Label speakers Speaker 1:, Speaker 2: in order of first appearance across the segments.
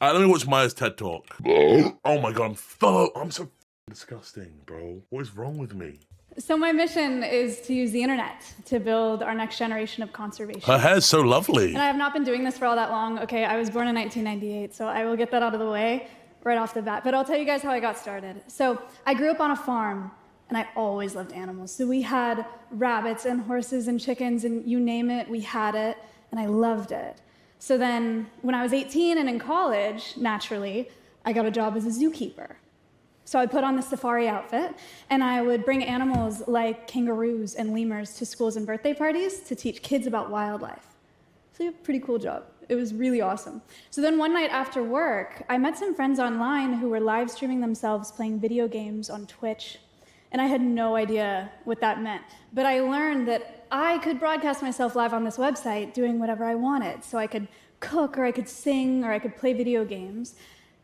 Speaker 1: Let me watch Maya's TED Talk. Oh my god, I'm so disgusting, bro. What is wrong with me?
Speaker 2: So my mission is to use the internet to build our next generation of conservation.
Speaker 1: Her hair's so lovely.
Speaker 2: And I have not been doing this for all that long. Okay, I was born in 1998, so I will get that out of the way right off the bat. But I'll tell you guys how I got started. So I grew up on a farm, and I always loved animals. So we had rabbits and horses and chickens, and you name it, we had it, and I loved it. So then when I was 18 and in college, naturally, I got a job as a zookeeper. So I put on the safari outfit, and I would bring animals like kangaroos and lemurs to schools and birthday parties to teach kids about wildlife. So a pretty cool job. It was really awesome. So then one night after work, I met some friends online who were live streaming themselves playing video games on Twitch. And I had no idea what that meant. But I learned that I could broadcast myself live on this website doing whatever I wanted. So I could cook, or I could sing, or I could play video games.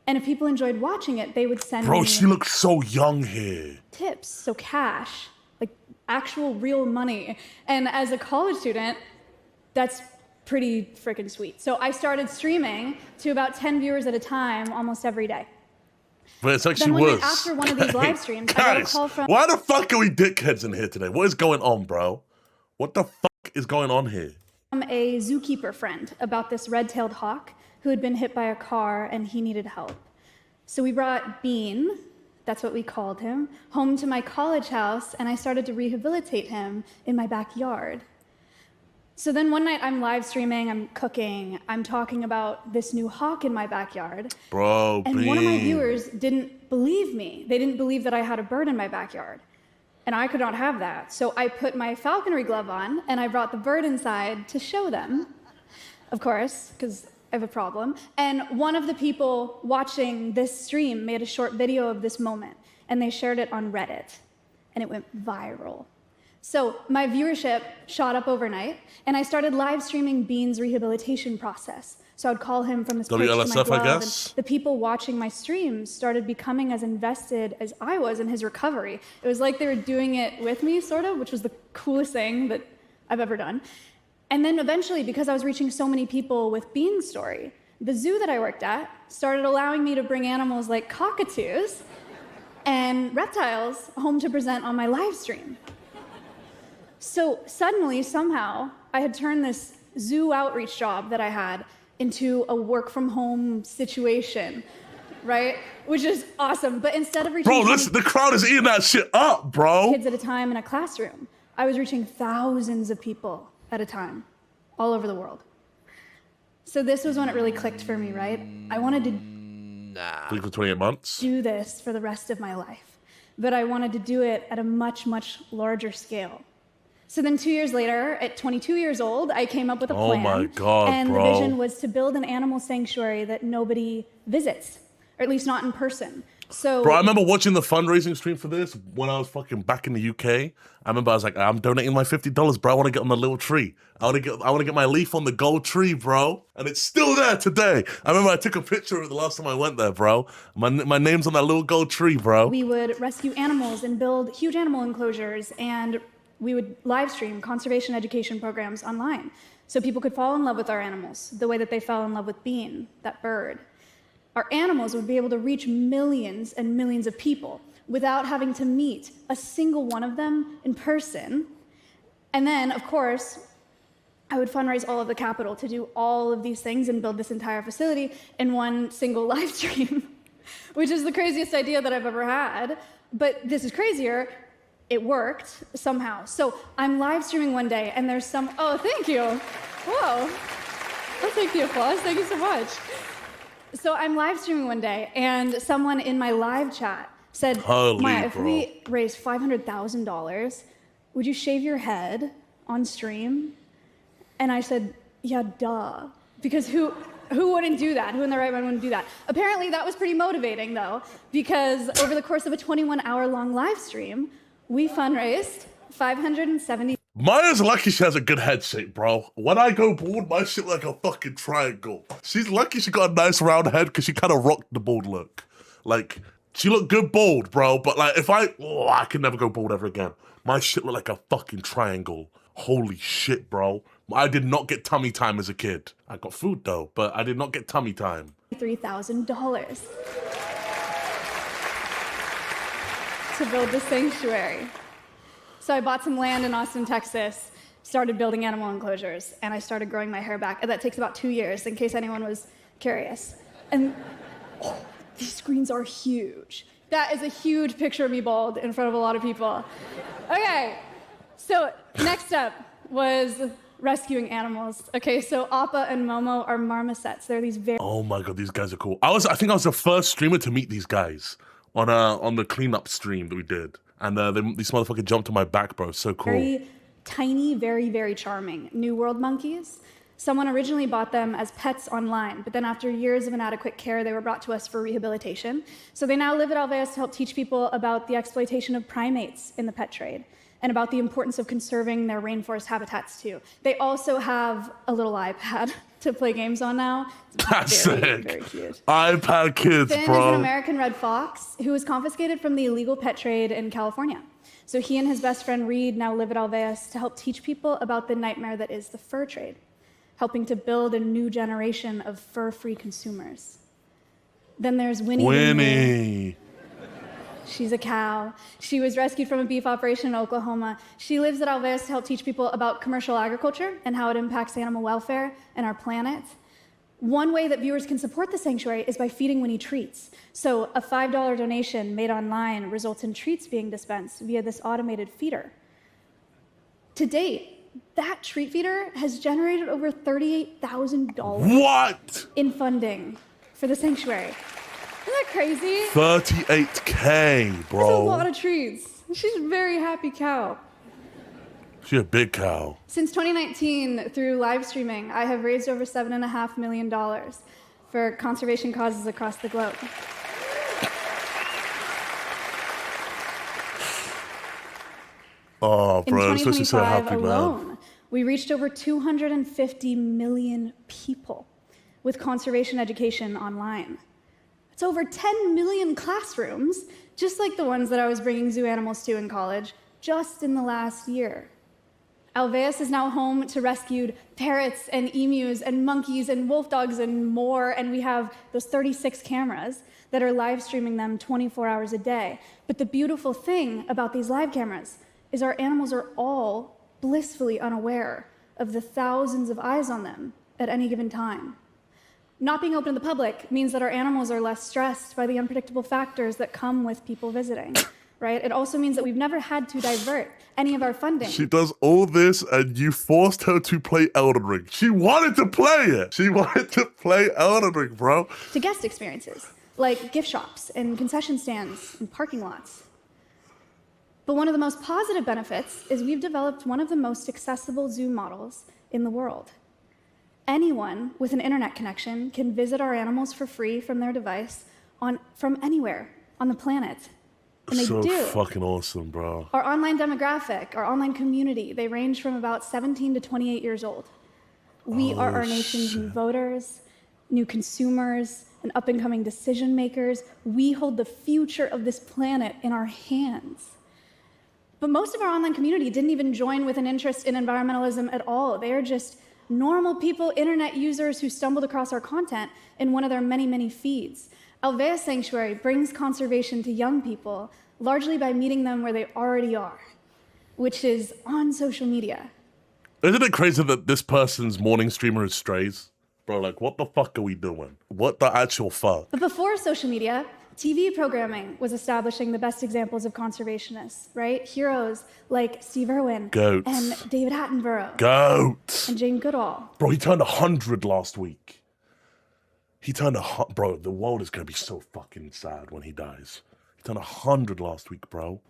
Speaker 2: And if people enjoyed watching it, they would send me...
Speaker 1: Bro, she looks so young here.
Speaker 2: ...tips, so cash, like actual real money. And as a college student, that's pretty freaking sweet. So I started streaming to about 10 viewers at a time almost every day.
Speaker 1: But it's actually
Speaker 2: then one
Speaker 1: worse.
Speaker 2: night after one of these live streams, I got a call from...
Speaker 1: Why the fuck are we dickheads in here today? What is going on, bro? What the fuck is going on here?
Speaker 2: ...from a zookeeper friend about this red-tailed hawk who had been hit by a car and he needed help. So we brought Bean, that's what we called him, home to my college house, and I started to rehabilitate him in my backyard. So then one night I'm live streaming, I'm cooking, I'm talking about this new hawk in my backyard.
Speaker 1: Bro,
Speaker 2: and one of my viewers didn't believe me. They didn't believe that I had a bird in my backyard. And I could not have that. So I put my falconry glove on and I brought the bird inside to show them, of course, because I have a problem. And one of the people watching this stream made a short video of this moment, and they shared it on Reddit, and it went viral. So my viewership shot up overnight, and I started live streaming Bean's rehabilitation process. So I'd call him from his perch to my glove,
Speaker 1: I guess?
Speaker 2: and the people watching my streams started becoming as invested as I was in his recovery. It was like they were doing it with me, sort of, which was the coolest thing that I've ever done. And then eventually, because I was reaching so many people with Bean's story, the zoo that I worked at started allowing me to bring animals like cockatoos and reptiles home to present on my live stream. So suddenly, somehow, I had turned this zoo outreach job that I had into a work-from-home situation, right? Which is awesome. But instead of reaching...
Speaker 1: Bro, listen, the crowd is eating that shit up, bro.
Speaker 2: ...kids at a time in a classroom, I was reaching thousands of people at a time, all over the world. So this was when it really clicked for me, right? I wanted to
Speaker 1: for 28 months.
Speaker 2: Do this for the rest of my life, but I wanted to do it at a much, much larger scale. So then 2 years later, at 22 years old, I came up with a plan.
Speaker 1: Oh my God,
Speaker 2: and
Speaker 1: bro.
Speaker 2: the vision was to build an animal sanctuary that nobody visits, or at least not in person. So,
Speaker 1: bro, I remember watching the fundraising stream for this when I was fucking back in the UK. I remember I was like, I'm donating my $50, bro. I want to get on the little tree. I want to get my leaf on the gold tree, bro. And it's still there today. I remember I took a picture of it the last time I went there, bro. My name's on that little gold tree, bro.
Speaker 2: We would rescue animals and build huge animal enclosures, and we would live stream conservation education programs online so people could fall in love with our animals the way that they fell in love with Bean, that bird. Our animals would be able to reach millions and millions of people without having to meet a single one of them in person. And then, of course, I would fundraise all of the capital to do all of these things and build this entire facility in one single live stream, which is the craziest idea that I've ever had. But this is crazier. It worked somehow. So I'm live streaming one day, and there's some... Oh, thank you. Whoa. I'll take the applause. Thank you so much. So I'm live streaming one day, and someone in my live chat said, Maya, if we raise $500,000, would you shave your head on stream? And I said, yeah, duh. Because who wouldn't do that? Who in their right mind wouldn't do that? Apparently that was pretty motivating, though, because over the course of a 21-hour-long live stream, we fundraised $570.
Speaker 1: Maya's lucky she has a good head shape, bro. When I go bald, my shit like a fucking triangle. She's lucky she got a nice round head because she kind of rocked the bald look. Like, she looked good bald, bro. But like, if I can never go bald ever again. My shit looked like a fucking triangle. Holy shit, bro. I did not get tummy time as a kid. I got food though, but I did not get tummy time.
Speaker 2: $3,000 to build the sanctuary. So I bought some land in Austin, Texas, started building animal enclosures, and I started growing my hair back. And that takes about 2 years, in case anyone was curious. And these screens are huge. That is a huge picture of me bald in front of a lot of people. Okay, so next up was rescuing animals. Okay, so Appa and Momo are marmosets. They're these very...
Speaker 1: Oh my God, these guys are cool. I think I was the first streamer to meet these guys on the cleanup stream that we did. And these motherfuckers jumped on my back, bro. So cool.
Speaker 2: Very tiny, very, very charming. New World monkeys. Someone originally bought them as pets online, but then after years of inadequate care, they were brought to us for rehabilitation. So they now live at Alveus to help teach people about the exploitation of primates in the pet trade and about the importance of conserving their rainforest habitats too. They also have a little iPad to play games on now.
Speaker 1: That's
Speaker 2: very,
Speaker 1: sick.
Speaker 2: very cute.
Speaker 1: iPad kids,
Speaker 2: Finn
Speaker 1: bro.
Speaker 2: is an American red fox who was confiscated from the illegal pet trade in California. So he and his best friend Reed now live at Alveus to help teach people about the nightmare that is the fur trade, helping to build a new generation of fur-free consumers. Then there's Winnie.
Speaker 1: Winnie.
Speaker 2: She's a cow. She was rescued from a beef operation in Oklahoma. She lives at Alveus to help teach people about commercial agriculture and how it impacts animal welfare and our planet. One way that viewers can support the sanctuary is by feeding Winnie treats. So a $5 donation made online results in treats being dispensed via this automated feeder. To date, that treat feeder has generated over $38,000
Speaker 1: What?
Speaker 2: in funding for the sanctuary. Isn't that crazy?
Speaker 1: 38K, bro.
Speaker 2: That's a lot of treats. She's a very happy cow.
Speaker 1: She's a big cow.
Speaker 2: Since 2019, through live streaming, I have raised over $7.5 million for conservation causes across the globe.
Speaker 1: Oh, bro, this makes me so
Speaker 2: 2025
Speaker 1: happy,
Speaker 2: alone,
Speaker 1: man.
Speaker 2: we reached over 250 million people with conservation education online. It's over 10 million classrooms, just like the ones that I was bringing zoo animals to in college, just in the last year. Alveus is now home to rescued parrots and emus and monkeys and wolf dogs and more, and we have those 36 cameras that are live streaming them 24 hours a day. But the beautiful thing about these live cameras is our animals are all blissfully unaware of the thousands of eyes on them at any given time. Not being open to the public means that our animals are less stressed by the unpredictable factors that come with people visiting, right? It also means that we've never had to divert any of our funding.
Speaker 1: She does all this and you forced her to play Elden Ring. She wanted to play it. She wanted to play Elden Ring, bro.
Speaker 2: To guest experiences, like gift shops and concession stands and parking lots. But one of the most positive benefits is we've developed one of the most accessible zoo models in the world. Anyone with an internet connection can visit our animals for free from their device from anywhere on the planet. And they
Speaker 1: So
Speaker 2: do.
Speaker 1: fucking awesome, bro.
Speaker 2: Our online demographic, our online community, they range from about 17 to 28 years old. We are our nation's new voters, new consumers, and up-and-coming decision makers. We hold the future of this planet in our hands. But most of our online community didn't even join with an interest in environmentalism at all. They are just normal people, internet users who stumbled across our content in one of their many, many feeds. Alveus Sanctuary brings conservation to young people largely by meeting them where they already are, which is on social media.
Speaker 1: Isn't it crazy that this person's morning streamer is strays? Bro, like, what the fuck are we doing? What the actual fuck?
Speaker 2: But before social media, TV programming was establishing the best examples of conservationists, right? Heroes like Steve Irwin
Speaker 1: Goats.
Speaker 2: and David Attenborough
Speaker 1: Goat.
Speaker 2: and Jane Goodall.
Speaker 1: Bro, he turned 100 last week. He turned bro, the world is gonna be so fucking sad when he dies. He turned 100 last week, bro.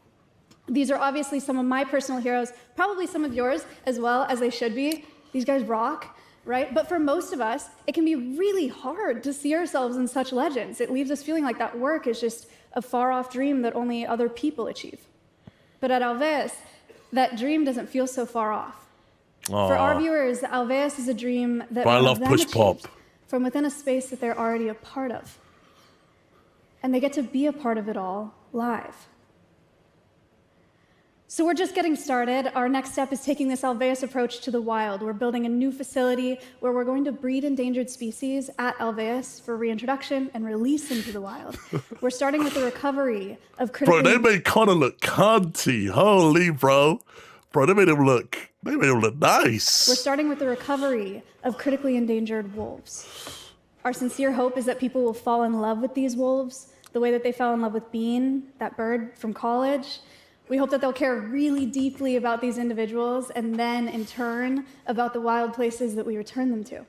Speaker 2: These are obviously some of my personal heroes, probably some of yours as well, as they should be. These guys rock, right? But for most of us, it can be really hard to see ourselves in such legends. It leaves us feeling like that work is just a far-off dream that only other people achieve. But at Alveus, that dream doesn't feel so far off.
Speaker 1: Aww.
Speaker 2: For our viewers, Alveus is a dream that
Speaker 1: I
Speaker 2: one
Speaker 1: love
Speaker 2: of them
Speaker 1: push
Speaker 2: achieved
Speaker 1: pop.
Speaker 2: from within a space that they're already a part of. And they get to be a part of it all live. So we're just getting started. Our next step is taking this Alveus approach to the wild. We're building a new facility where we're going to breed endangered species at Alveus for reintroduction and release into the wild. We're starting with the recovery of critically...
Speaker 1: Bro, they made Connor look cunty. Holy, bro. Bro, they made him look nice.
Speaker 2: We're starting with the recovery of critically endangered wolves. Our sincere hope is that people will fall in love with these wolves the way that they fell in love with Bean, that bird from college. We hope that they'll care really deeply about these individuals and then, in turn, about the wild places that we return them to.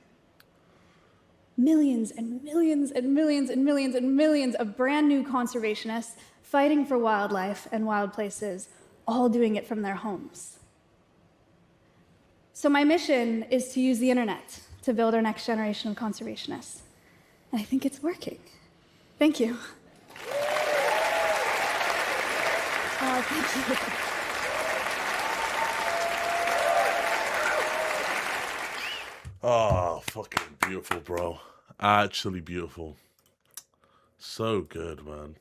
Speaker 2: Millions and millions and millions and millions and millions of brand new conservationists fighting for wildlife and wild places, all doing it from their homes. So my mission is to use the internet to build our next generation of conservationists. And I think it's working. Thank you. Thank you.
Speaker 1: Oh, fucking beautiful, bro. Actually beautiful. So good, man.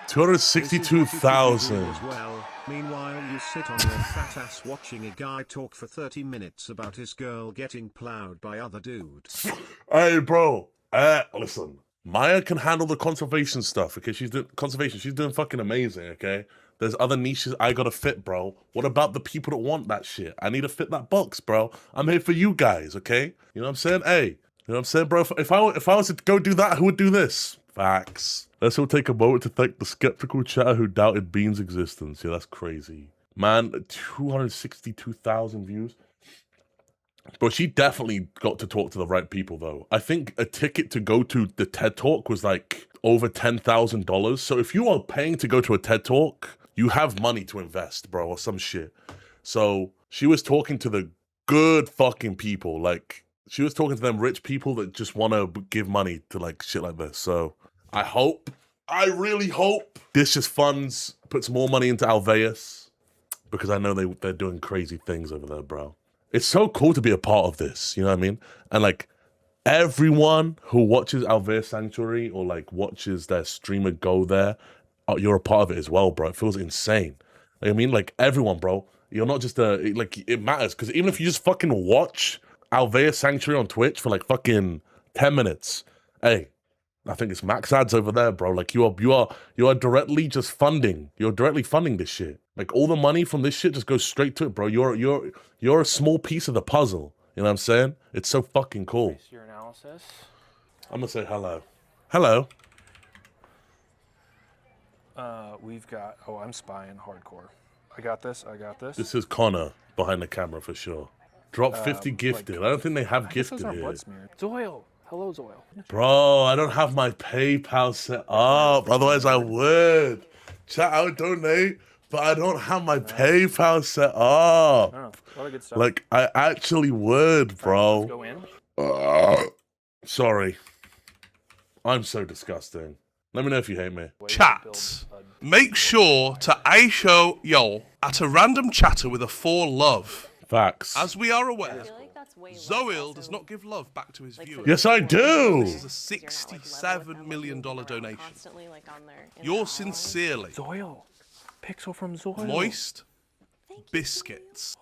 Speaker 1: 262,000.
Speaker 3: Well, meanwhile, you sit on your fat ass watching a guy talk for 30 minutes about his girl getting plowed by other dudes.
Speaker 1: Hey, bro. Listen. Maya can handle the conservation stuff, okay? She's doing fucking amazing, okay? There's other niches I gotta fit, bro. What about the people that want that shit? I need to fit that box, bro. I'm here for you guys, okay? You know what I'm saying? Hey, you know what I'm saying, bro? If I was to go do that, who would do this? Facts. Let's all take a moment to thank the skeptical chatter who doubted Bean's existence. Yeah, that's crazy. Man, 262,000 views. Bro, she definitely got to talk to the right people, though. I think a ticket to go to the TED Talk was like over $10,000. So if you are paying to go to a TED Talk, you have money to invest, bro, or some shit. So she was talking to the good fucking people. Like, she was talking to them rich people that just want to give money to like shit like this. So I really hope this just puts more money into Alveus, because I know they're doing crazy things over there, bro. It's so cool to be a part of this, you know what I mean? And like, everyone who watches Alveus Sanctuary or like watches their streamer go there, you're a part of it as well, bro. It feels insane. Like, I mean, like, everyone, bro. You're not just it matters, because even if you just fucking watch Alveus Sanctuary on Twitch for like fucking 10 minutes, hey, I think it's max ads over there, bro. Like, you are directly just funding. You're directly funding this shit. Like, all the money from this shit just goes straight to it, bro. You're a small piece of the puzzle. You know what I'm saying? It's so fucking cool.
Speaker 4: Your analysis.
Speaker 1: I'm gonna say hello. Hello.
Speaker 4: We've got. Oh, I'm spying hardcore. I got this.
Speaker 1: This is Connor behind the camera for sure. Drop 50 gifted. I don't think they have gifted here.
Speaker 4: Zoil. Hello, Zoil.
Speaker 1: Bro, I don't have my PayPal set up. Otherwise, I would. Chat, I would donate, but I don't have my PayPal set up.
Speaker 4: Oh, a lot of good stuff.
Speaker 1: Like, I actually would, bro.
Speaker 4: Let's go in.
Speaker 1: Sorry. I'm so disgusting. Let me know if you hate me.
Speaker 5: Chat. Make sure to show yo at a random chatter with a 4 love.
Speaker 1: Facts.
Speaker 5: As we are aware, Zoil does not give love back to his viewers.
Speaker 1: Yes, I do.
Speaker 5: This is a $67 million donation. Yours sincerely,
Speaker 4: Zoil. Pixel from Zoil.
Speaker 5: Moist Biscuits.